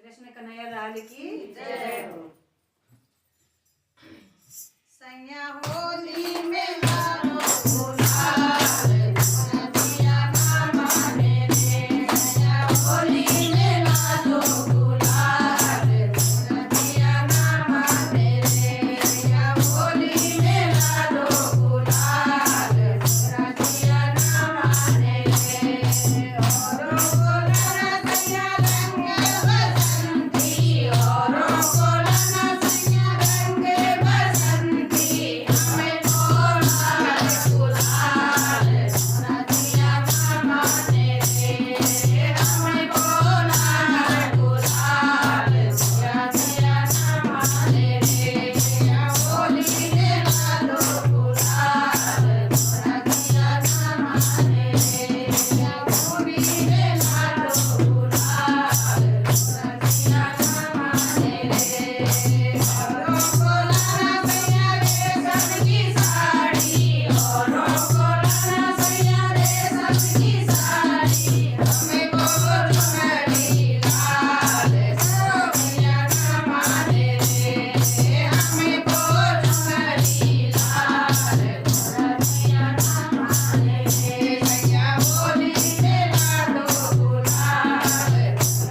कृष्ण कन्हैया लाल की जय हो। सैया होली में मारो गुलाल नदिया ना माने रे, सैया होली में मारो गुलाल नदिया ना माने रे, सैया होली में मारो गुलाल नदिया ना माने रे। औरों को लाना सैया रंग बसंती, औरों को लाना सैया रंग बसंती, हमें गुलाल गुलाल नदिया ना माने रे, हमें गुलाल गुलाल नदिया ना माने रे, सैया होली में मारो गुलाल नदिया ना माने रे, सैया होली में मारो गुलाल नदिया ना माने रे। औरों को लाना सैया रेशम की साड़ी, औरों को लाना सैया रेशम की साड़ी, हमें को चुनरी लाल सैया ना माने रे, हमें को चुनरी लाल सैया ना माने रे, सैया होली में मारो गुलाल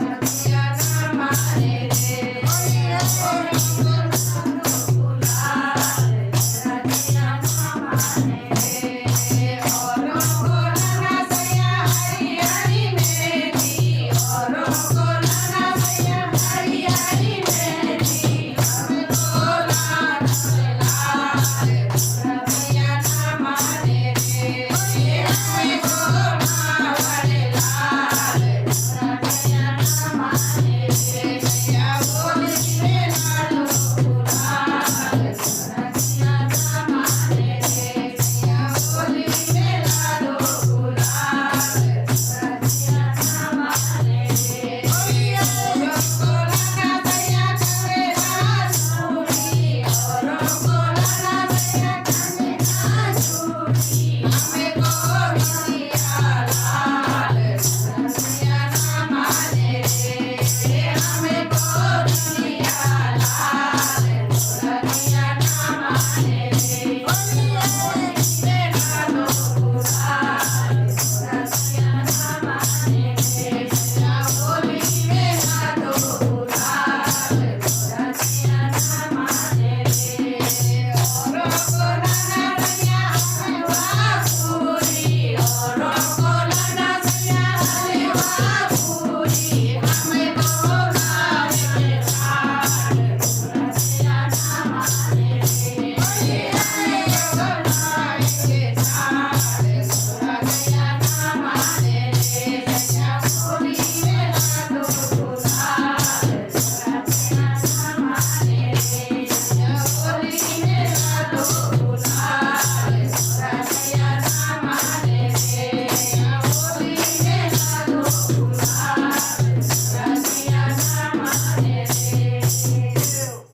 नदिया ना माने रे, होलिया को मारो गुलाल नदिया ना माने रे। औरों को लाना सैया हरी हरी मेहंदी, औरों को लाना सैया हरी हरी मेहंदी, हमें को लाल लाल नदिया ना माने रे, हमें को लाल लाल नदिया ना माने रे।